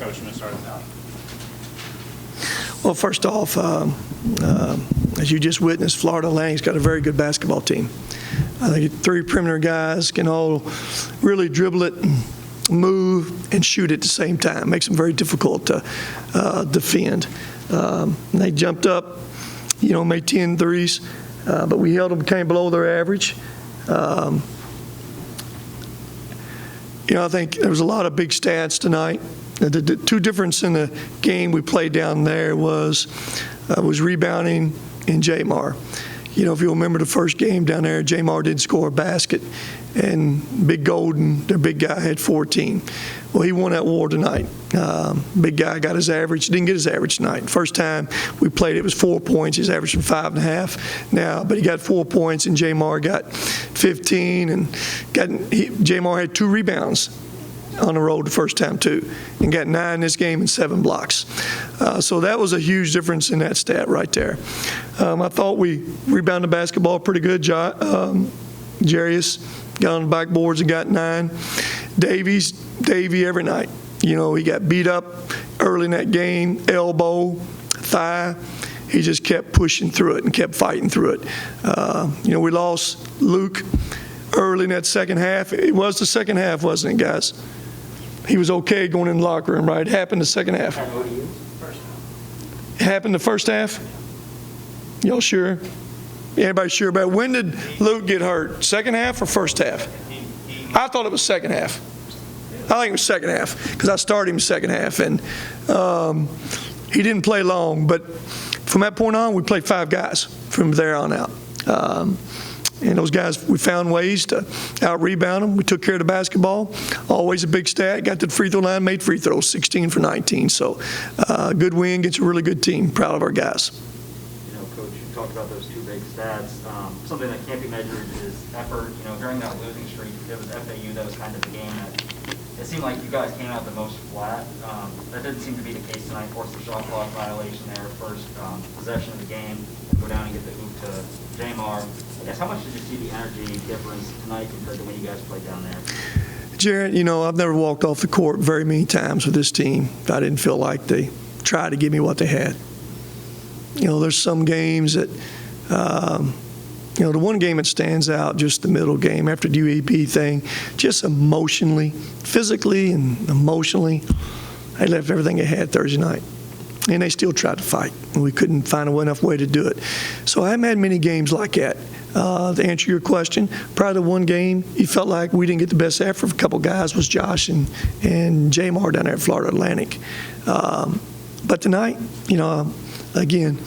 Coach, I'm going to start us out. Well, first off, as you just witnessed, Florida Atlantic's got a very good basketball team. I think three perimeter guys can all really dribble it, and move, and shoot at the same time. Makes them very difficult to defend. They jumped up, made 10 threes, but we held them, came below their average. I think there was a lot of big stats tonight. The two difference in the game we played down there was rebounding and Jamar. If you remember the first game down there, Jamar didn't score a basket, and Big Golden, their big guy, had 14. Well, he won that war tonight. Big guy got his average, didn't get his average tonight. First time we played, it was 4 points. He's averaging 5.5 now, but he got 4 points, and Jamar got 15, and Jamar had 2 rebounds on the road the first time too, and got 9 this game and 7 blocks. So that was a huge difference in that stat right there. I thought we rebounded the basketball pretty good. Jarius got on the backboards and got 9. Davey every night. He got beat up early in that game, elbow, thigh. He just kept pushing through it and kept fighting through it. We lost Luke early in that second half. It was the second half, wasn't it, guys? He was okay going in the locker room, right? It happened the second half. It happened the first half? Y'all sure? Anybody sure about it? When did Luke get hurt? Second half or first half? I thought it was second half. I think it was second half because I started him second half, and he didn't play long. But from that point on, we played 5 guys from there on out. And those guys, we found ways to out-rebound them. We took care of the basketball. Always a big stat. Got to the free throw line, made free throws, 16 for 19. So good win against a really good team. Proud of our guys. Coach, you talked about those 2 big stats. Something that can't be measured is effort. During that losing streak, it was FAU that was kind of the game that it seemed like you guys came out the most flat. That didn't seem to be the case tonight. Forced a shot clock violation there, first possession of the game. Go down and get the hoop to Jamar. I guess, how much did you see the energy difference tonight compared to when you guys played down there? Jared, I've never walked off the court very many times with this team. I didn't feel like they tried to give me what they had. There's some games that, the one game that stands out, just the middle game after the UAB thing, just emotionally, physically and emotionally, they left everything they had Thursday night. And they still tried to fight, and we couldn't find enough way to do it. So I haven't had many games like that. To answer your question, probably the one game you felt like we didn't get the best effort of a couple guys was Josh and Jamar down there at Florida Atlantic. But tonight, again,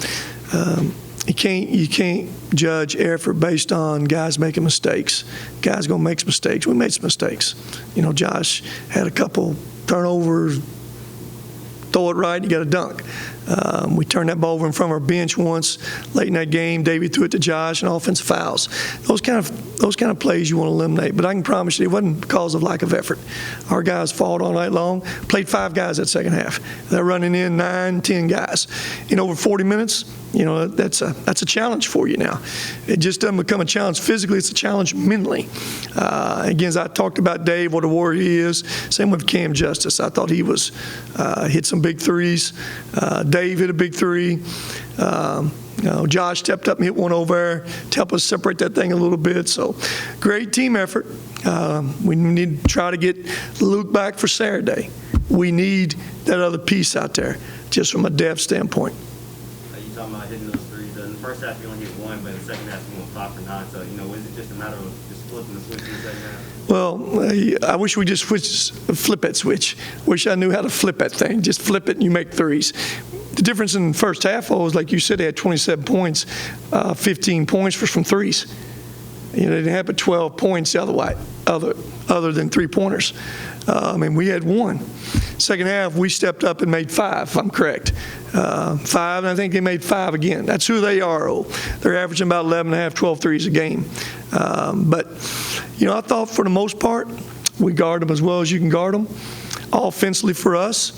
you can't judge effort based on guys making mistakes. Guys gonna make some mistakes. We made some mistakes. Josh had a couple turnovers. Throw it right, you got a dunk. We turned that ball over in front of our bench once late in that game. Davey threw it to Josh and offensive fouls. Those kind of plays you want to eliminate. But I can promise you it wasn't because of lack of effort. Our guys fought all night long. Played 5 guys that second half. They're running in 9, 10 guys in over 40 minutes. That's a challenge for you now. It just doesn't become a challenge physically. It's a challenge mentally. Again, as I talked about Dave, what a warrior he is. Same with Cam Justice. I thought he was hit some big threes. Dave hit a big 3. Josh stepped up and hit one over there to help us separate that thing a little bit. So great team effort. We need to try to get Luke back for Saturday. We need that other piece out there, just from a depth standpoint. You talking about hitting those threes. In the first half, you only hit 1, but in the second half, you went 5 for 9. So, was it just a matter of just flipping the switch in the second half? Well, I wish we just flip that switch. Wish I knew how to flip that thing. Just flip it and you make threes. The difference in the first half was, like you said, they had 27 points. 15 points was from threes. They didn't have but 12 points the other way, other than 3-pointers. And we had 1. Second half, we stepped up and made 5, if I'm correct. 5, and I think they made 5 again. That's who they are. They're averaging about 11.5, 12 threes a game. But, I thought for the most part, we guard them as well as you can guard them. Offensively for us,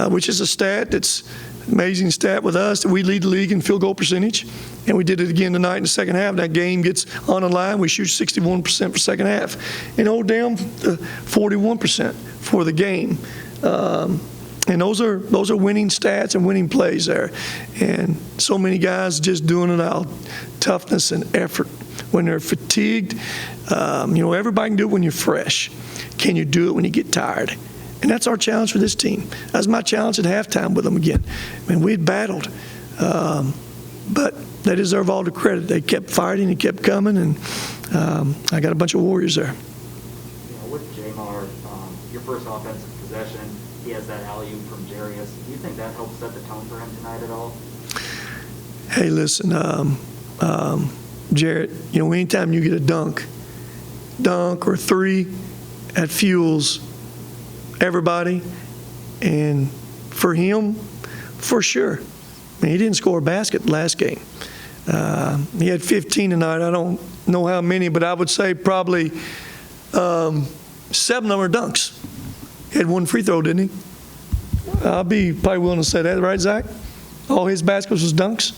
which is a stat that's amazing stat with us, that we lead the league in field goal percentage. And we did it again tonight in the second half. That game gets on the line. We shoot 61% for second half. And hold down 41% for the game. And those are winning stats and winning plays there. And so many guys just doing it out, toughness and effort. When they're fatigued, everybody can do it when you're fresh. Can you do it when you get tired? And that's our challenge for this team. That's my challenge at halftime with them again. I mean, we had battled, but they deserve all the credit. They kept fighting, they kept coming, and I got a bunch of warriors there. With Jamar, your first offensive possession, he has that alley-oop from Jarius. Do you think that helped set the tone for him tonight at all? Hey, listen, Jarrett, anytime you get a dunk or three, that fuels everybody. And for him, for sure. I mean, he didn't score a basket last game. He had 15 tonight. I don't know how many, but I would say probably 7 of them are dunks. He had one free throw, didn't he? I'll be probably willing to say that, right, Zach? All his baskets was dunks?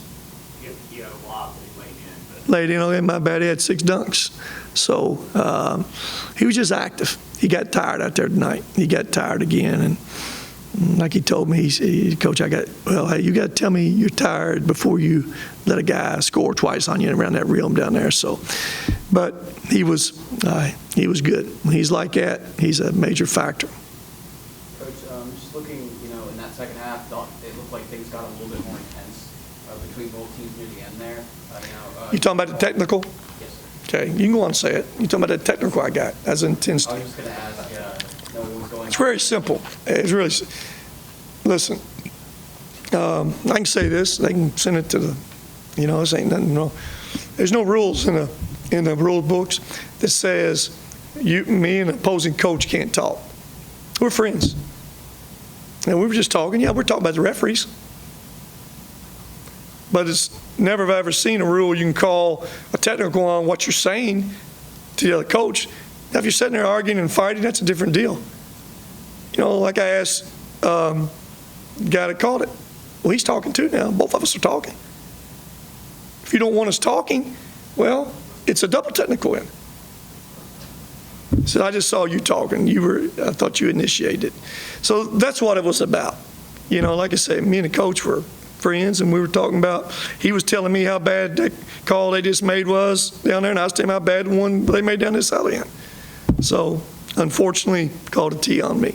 He had a lot that he laid in. But Laid in, okay, my bad, he had 6 dunks. So he was just active. He got tired out there tonight. He got tired again, and like he told me, he said, Coach, hey, you got to tell me you're tired before you let a guy score twice on you around that rim down there. So, but he was good. When he's like that, he's a major factor. Coach, just looking, in that second half, it looked like things got a little bit more intense between both teams near the end there. You talking about the technical? Yes, sir. Okay, you can go on and say it. You talking about that technical I got as intensity? I was just going to ask, what was going on? It's very simple. It's really, listen, I can say this. They can send it to the, this ain't nothing wrong. There's no rules in the rule books that says me and the opposing coach can't talk. We're friends. And we were just talking. Yeah, we're talking about the referees. But it's never have I ever seen a rule you can call a technical on what you're saying to the other coach. Now, if you're sitting there arguing and fighting, that's a different deal. Like I asked the guy that called it. Well, he's talking too now. Both of us are talking. If you don't want us talking, well, it's a double technical in. He said, I just saw you talking. I thought you initiated it. So that's what it was about. Like I said, me and the coach were friends, and we were talking about, he was telling me how bad that call they just made was down there, and I was telling him how bad the one they made down this alley end. So, unfortunately, called a T on me.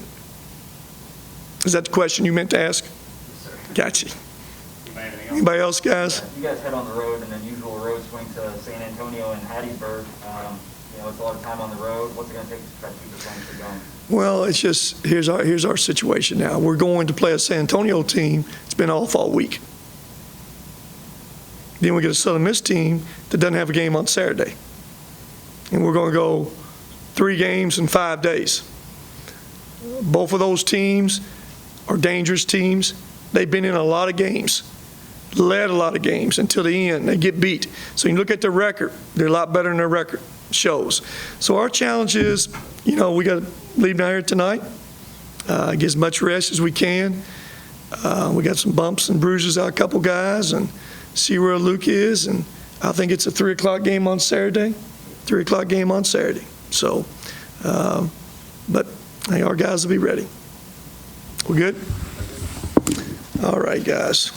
Is that the question you meant to ask? Yes, sir. Gotcha. Anybody else, guys? You guys head on the road, an unusual road swing to San Antonio and Hattiesburg. It's a lot of time on the road. What's it going to take to try to keep this one going? Well, it's just, here's our situation now. We're going to play a San Antonio team. It's been off all week. Then we get a Southern Miss team that doesn't have a game on Saturday. And we're going to go 3 games in 5 days. Both of those teams are dangerous teams. They've been in a lot of games, led a lot of games until the end. They get beat. So you look at their record, they're a lot better than their record shows. So our challenge is, we got to leave down here tonight, get as much rest as we can. We got some bumps and bruises out, a couple guys, and see where Luke is. And I think it's a 3 o'clock game on Saturday. 3 o'clock game on Saturday. So, but I think our guys will be ready. We're good? All right, guys.